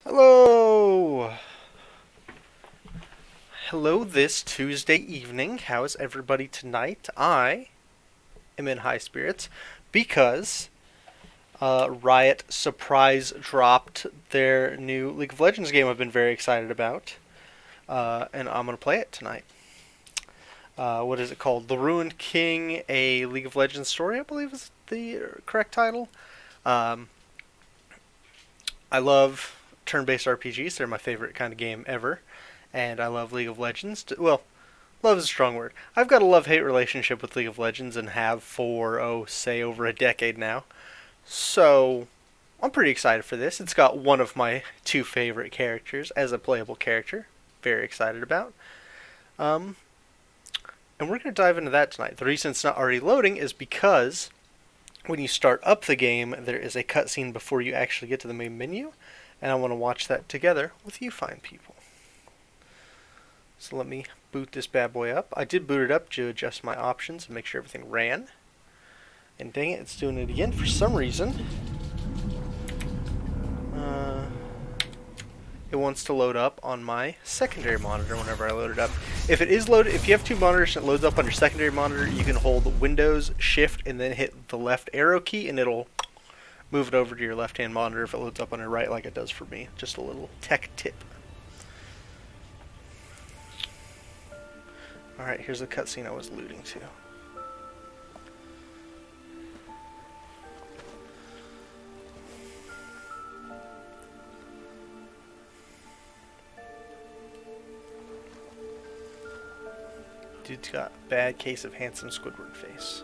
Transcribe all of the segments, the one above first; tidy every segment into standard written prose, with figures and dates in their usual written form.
Hello! Hello this Tuesday evening. How is everybody tonight? I am in high spirits because Riot surprise dropped their new League of Legends game I've been very excited about. And I'm going to play it tonight. What is it called? The Ruined King, a League of Legends story, I believe is the correct title. Um, I love turn-based RPGs. They're my favorite kind of game ever. And I love League of Legends. Well, love is a strong word. I've got a love-hate relationship with League of Legends and have for, say, over a decade now. So, I'm pretty excited for this. It's got one of my two favorite characters as a playable character. Very excited about. Um, and we're going to dive into that tonight. The reason it's not already loading is because when you start up the game, there is a cutscene before you actually get to the main menu. And I want to watch that together with you fine people. So let me boot this bad boy up. I did boot it up to adjust my options and make sure everything ran. And dang it, it's doing it again for some reason. It wants to load up on my secondary monitor whenever I load it up. If it is loaded, if you have two monitors and it loads up on your secondary monitor, you can hold Windows, Shift, and then hit the left arrow key, and it'll move it over to your left-hand monitor if it loads up on your right, like it does for me. Just a little tech tip. Alright, here's the cutscene I was alluding to. Dude's got a bad case of handsome Squidward face.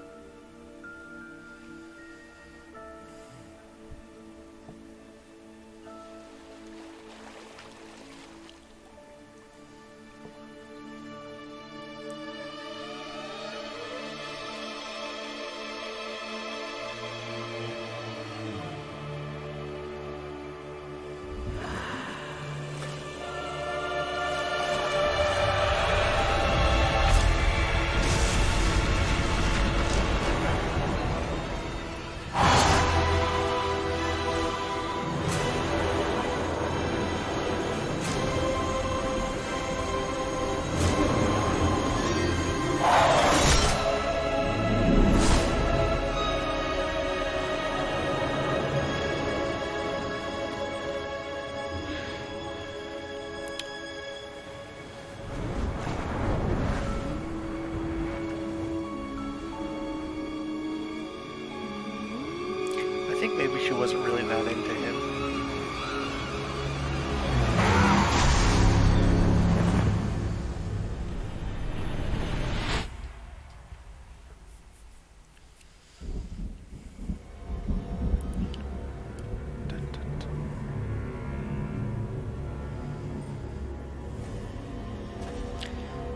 I think maybe she wasn't really that into him.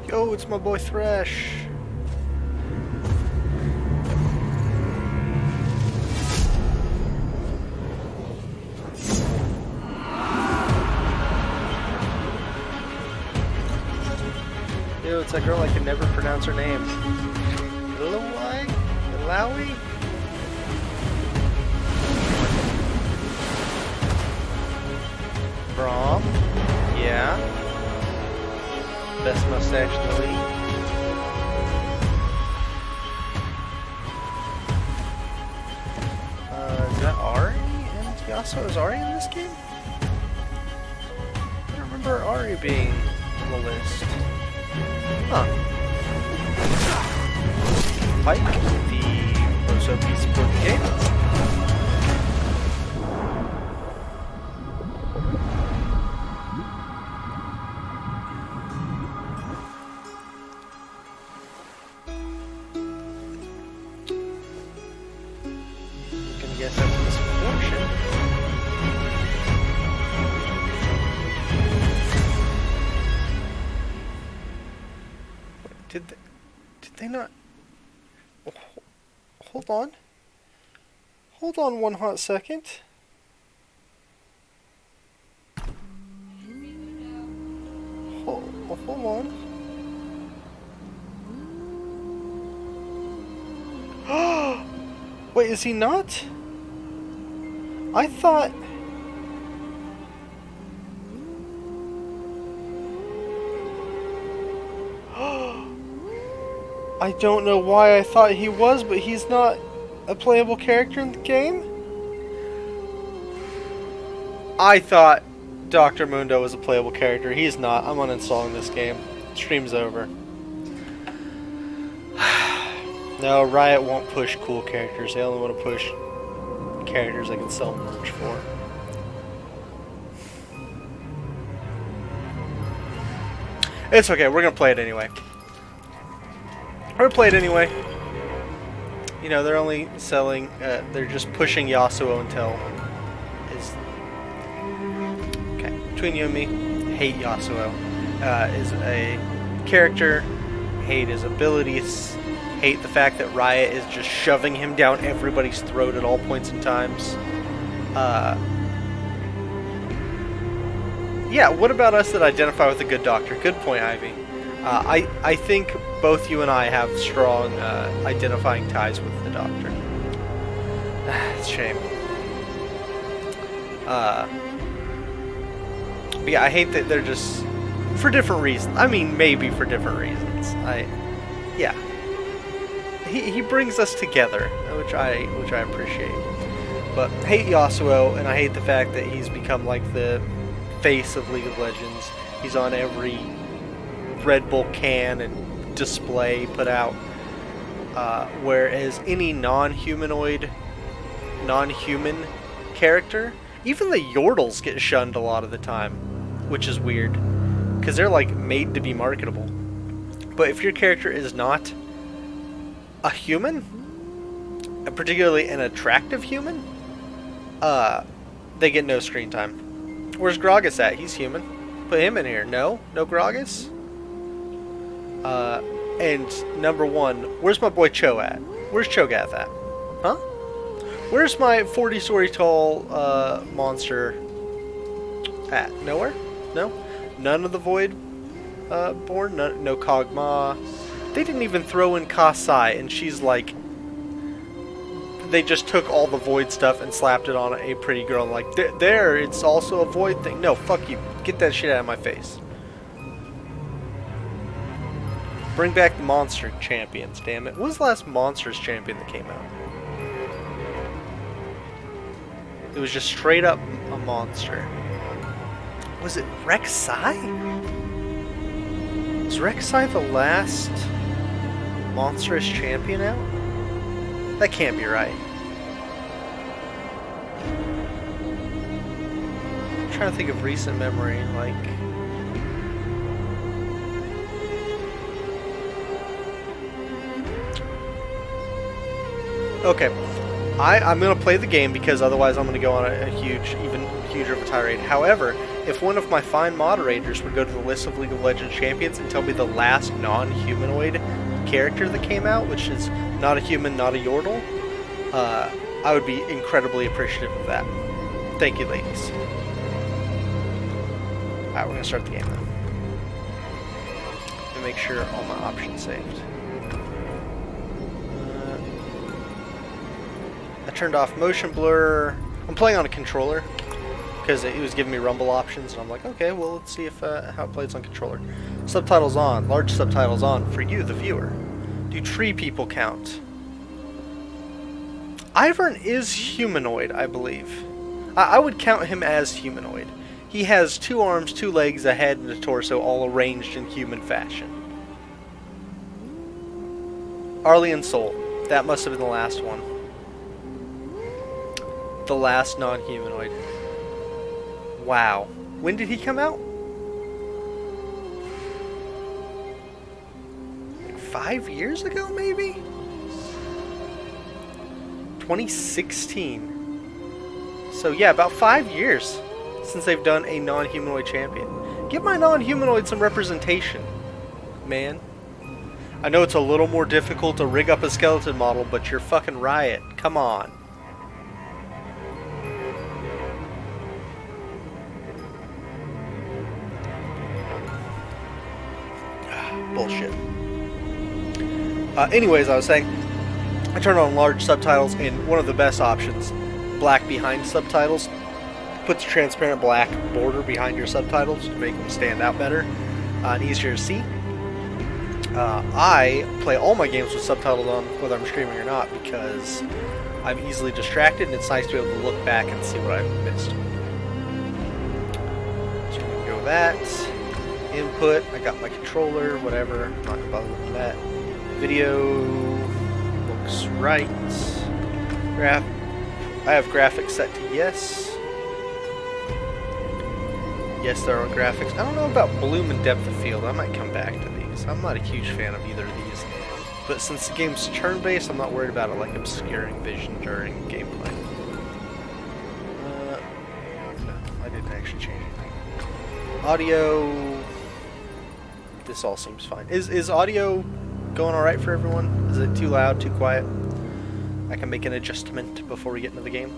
Yo, it's my boy Thresh. Yo, it's that girl I can never pronounce her name. Lowai? Lowy? Braum? Yeah. Best mustache in the league. Is that Ari and Yasuo? Is Ari in this game? I don't remember Ari being on the list. Huh. Pike, the most OP support in the game. Gonna guess that's misfortune. Did they not? Hold on. Hold on one hot second. Hold on. Wait, is he not? I thought... I don't know why I thought he was, but he's not a playable character in the game? I thought Dr. Mundo was a playable character. He's not. I'm uninstalling this game. Stream's over. No, Riot won't push cool characters. They only want to push characters they can sell merch for. It's okay. We're going to play it anyway. We're going to play it anyway. You know, they're only selling... they're just pushing Yasuo until... Okay, between you and me, hate Yasuo. Is a character, hate his abilities, hate the fact that Riot is just shoving him down everybody's throat at all points and times. Yeah, what about us that identify with a good doctor? Good point, Ivy. I think both you and I have strong identifying ties with the doctor. It's a shame. But yeah, I hate that they're just... For different reasons. I mean, maybe for different reasons. Yeah. He brings us together, which I appreciate. But I hate Yasuo, and I hate the fact that he's become like the face of League of Legends. He's on every Red Bull can and display put out. Whereas any non-human character, even the Yordles get shunned a lot of the time, which is weird, because they're like made to be marketable. But if your character is not a human, and particularly an attractive human, they get no screen time. Where's Gragas at? He's human. Put him in here. No Gragas. And number one, where's my boy Cho at? Where's Cho'Gath at? Huh? Where's my 40-story tall monster at? Nowhere? No? None of the Void born? No Kog'Maw. They didn't even throw in Kasai, and she's like... They just took all the Void stuff and slapped it on a pretty girl. Like, there, it's also a Void thing. No, fuck you. Get that shit out of my face. Bring back the Monster Champions, damn it. When was the last Monsters Champion that came out? It was just straight up a monster. Was it Rek'Sai? Is Rek'Sai the last monstrous champion out? That can't be right. I'm trying to think of recent memory, like... Okay, I'm going to play the game because otherwise I'm going to go on a huge, even huger of a tirade. However, if one of my fine moderators would go to the list of League of Legends champions and tell me the last non-humanoid character that came out, which is not a human, not a Yordle, I would be incredibly appreciative of that. Thank you, ladies. Alright, we're going to start the game now. And make sure all my options saved. I turned off motion blur. I'm playing on a controller because it was giving me rumble options, and I'm like, okay, well, let's see if how it plays on controller. Subtitles on, large subtitles on for you, the viewer. Do tree people count? Ivern is humanoid, I believe. I would count him as humanoid. He has 2 arms, 2 legs, a head, and a torso, all arranged in human fashion. Arlian Soul. That must have been the last one. The last non-humanoid. Wow. When did he come out? Like 5 years ago, maybe? 2016. So yeah, about 5 years since they've done a non-humanoid champion. Give my non-humanoid some representation, man. I know it's a little more difficult to rig up a skeleton model, but you're fucking Riot. Come on. Bullshit. Anyways, I was saying, I turned on large subtitles, and one of the best options, black behind subtitles, puts a transparent black border behind your subtitles to make them stand out better and easier to see. I play all my games with subtitles on, whether I'm streaming or not, because I'm easily distracted, and it's nice to be able to look back and see what I've missed. So we can go with that. Input, I got my controller, whatever. I'm not gonna bother with that. Video looks right. I have graphics set to yes. Yes, there are graphics. I don't know about bloom and depth of field. I might come back to these. I'm not a huge fan of either of these. But since the game's turn-based, I'm not worried about it like obscuring vision during gameplay. No, I didn't actually change anything. Audio. This all seems fine. Is audio going alright for everyone? Is it too loud, too quiet? I can make an adjustment before we get into the game.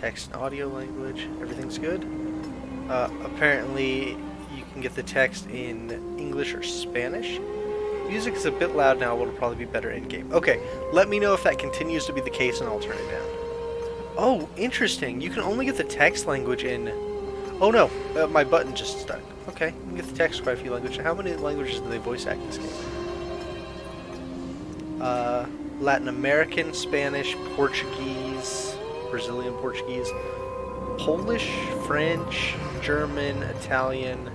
Text and audio language, everything's good. Apparently, you can get the text in English or Spanish. Music is a bit loud now, but it'll probably be better in-game. Okay, let me know if that continues to be the case and I'll turn it down. Oh, interesting. You can only get the text language in... Oh no, my button just stuck. Okay, you can get the text quite a few languages. How many languages do they voice act in this game? Latin American, Spanish, Portuguese, Brazilian Portuguese, Polish, French, German, Italian,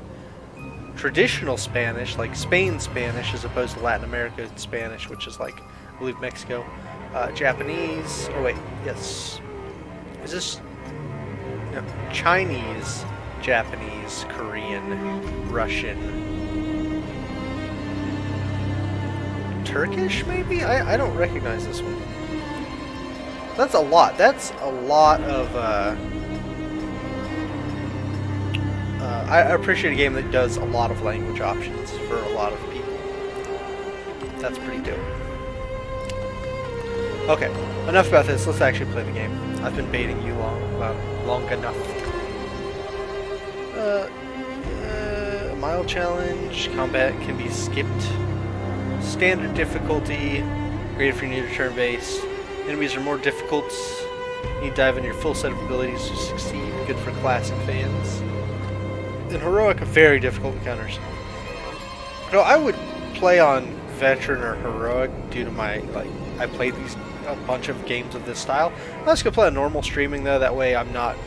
traditional Spanish, like Spain Spanish, as opposed to Latin American Spanish, which is like, I believe, Mexico, Japanese, oh wait, yes, is this, no, Chinese, Japanese, Korean, Russian, Turkish, maybe? I don't recognize this one. That's a lot. That's a lot of, I appreciate a game that does a lot of language options for a lot of people. That's pretty dope. Okay, enough about this. Let's actually play the game. I've been baiting you long enough. Mild challenge. Combat can be skipped. Standard difficulty. Great if you're new to turn-based. Enemies are more difficult. You need to dive into your full set of abilities to succeed. Good for classic fans. And heroic, very difficult encounters. No, I would play on veteran or heroic due to my, like, I played a bunch of games of this style. I'm just gonna play on normal streaming though, that way I'm not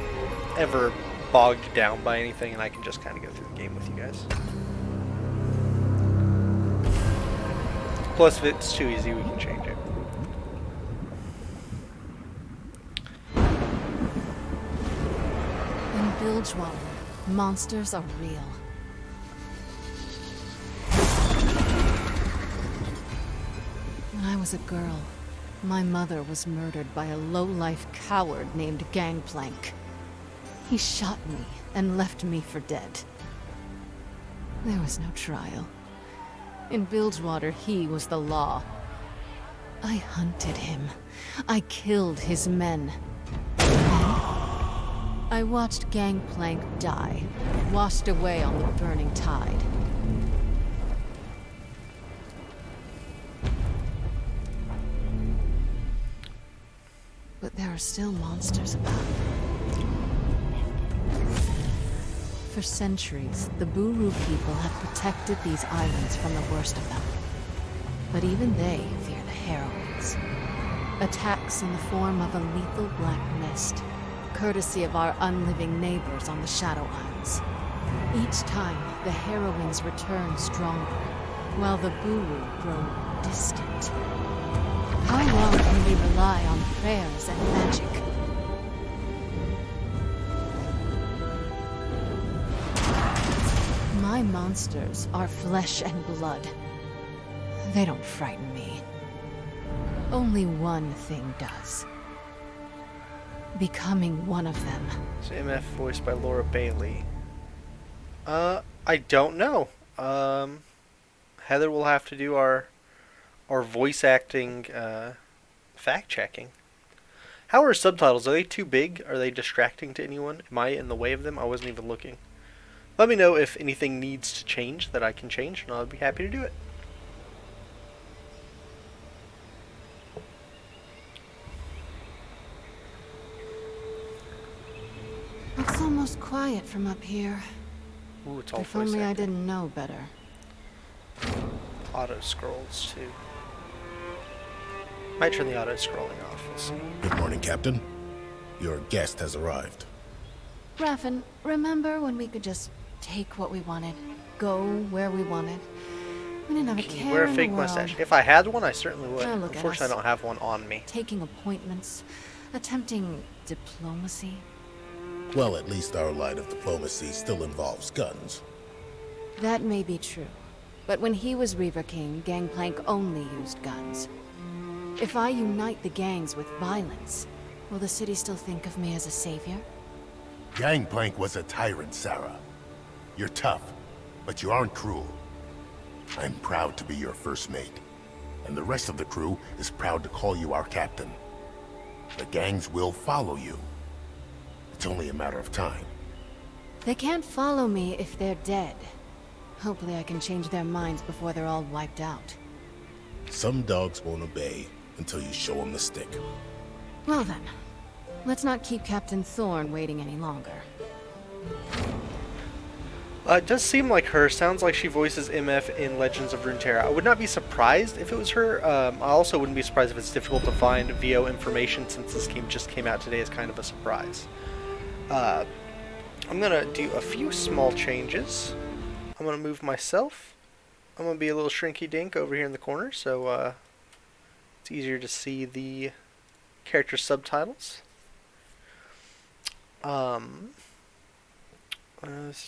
ever bogged down by anything and I can just kind of go through the game with you guys. Plus, if it's too easy, we can change it. In Bilgewater, monsters are real. When I was a girl, my mother was murdered by a low-life coward named Gangplank. He shot me and left me for dead. There was no trial. In Bilgewater, he was the law. I hunted him. I killed his men. I watched Gangplank die, washed away on the burning tide. But there are still monsters about. For centuries, the Buru people have protected these islands from the worst of them. But even they fear the Harrowings. Attacks in the form of a lethal black mist, courtesy of our unliving neighbors on the Shadow Isles. Each time, the Harrowings return stronger, while the Buru grow distant. How long can we rely on prayers and magic? My monsters are flesh and blood. They don't frighten me. Only one thing does. Becoming one of them. CMF voiced by Laura Bailey. I don't know. Heather will have to do our voice acting fact checking. How are subtitles? Are they too big? Are they distracting to anyone? Am I in the way of them? I wasn't even looking. Let me know if anything needs to change that I can change, and I'll be happy to do it. It's almost quiet from up here. Ooh, it's all If voice only I acting. didn't know better. Auto scrolls too. Might turn the auto scrolling off. We'll see. Good morning, Captain. Your guest has arrived. Raffen, remember when we could just take what we wanted, go where we wanted? We didn't have a Can you care wear a in fake the world. mustache? If I had one, I certainly would. Oh, look at Unfortunately, us. I don't have one on me. Taking appointments, attempting diplomacy. Well, at least our line of diplomacy still involves guns. That may be true, but when he was Reaver King, Gangplank only used guns. If I unite the gangs with violence, will the city still think of me as a savior? Gangplank was a tyrant, Sarah. You're tough, but you aren't cruel. I'm proud to be your first mate, and the rest of the crew is proud to call you our captain. The gangs will follow you. It's only a matter of time. They can't follow me if they're dead. Hopefully I can change their minds before they're all wiped out. Some dogs won't obey until you show them the stick. Well then, let's not keep Captain Thorne waiting any longer. It does seem like her. Sounds like she voices MF in Legends of Runeterra. I would not be surprised if it was her. I also wouldn't be surprised if it's difficult to find VO information since this game just came out today as kind of a surprise. I'm going to do a few small changes. I'm going to move myself. I'm going to be a little shrinky dink over here in the corner so it's easier to see the character subtitles.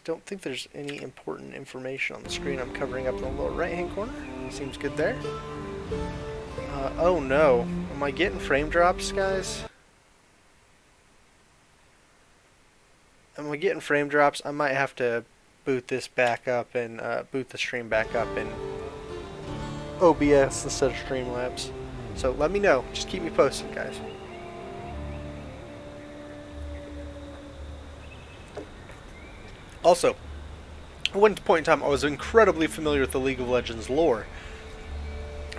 Don't think there's any important information on the screen. I'm covering up in the lower right hand corner. Seems good there. Oh no. Am I getting frame drops, guys? Am I getting frame drops? I might have to boot this back up and boot the stream back up in OBS instead of Streamlabs. So let me know. Just keep me posted, guys. Also, at one point in time, I was incredibly familiar with the League of Legends lore.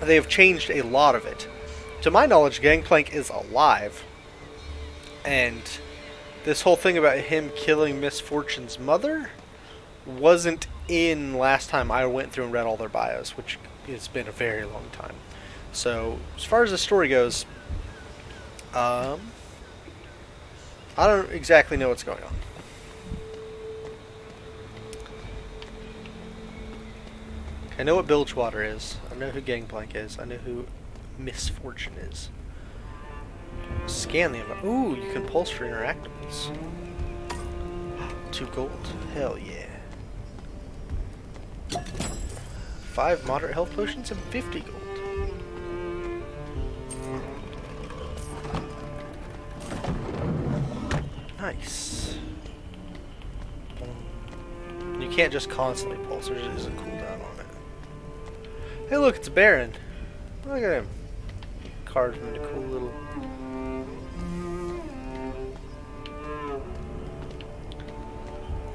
They have changed a lot of it. To my knowledge, Gangplank is alive. And this whole thing about him killing Miss Fortune's mother wasn't in last time I went through and read all their bios, which has been a very long time. So, as far as the story goes, I don't exactly know what's going on. I know what Bilgewater is. I know who Gangplank is. I know who Miss Fortune is. Scan the environment. Ooh, you can pulse for interactables. 2 gold. Hell yeah. 5 moderate health potions and 50 gold. Nice. You can't just constantly pulse. There is a cooldown on it. Hey look, it's Baron. Look at him. Carved him into cool little...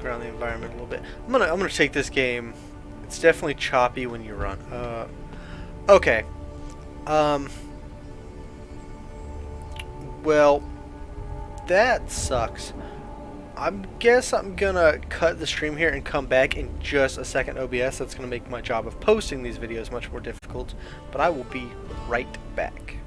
around the environment a little bit. I'm gonna take this game. It's definitely choppy when you run. Okay. Well, that sucks. I guess I'm gonna cut the stream here and come back in just a second. OBS. That's gonna make my job of posting these videos much more difficult. But I will be right back.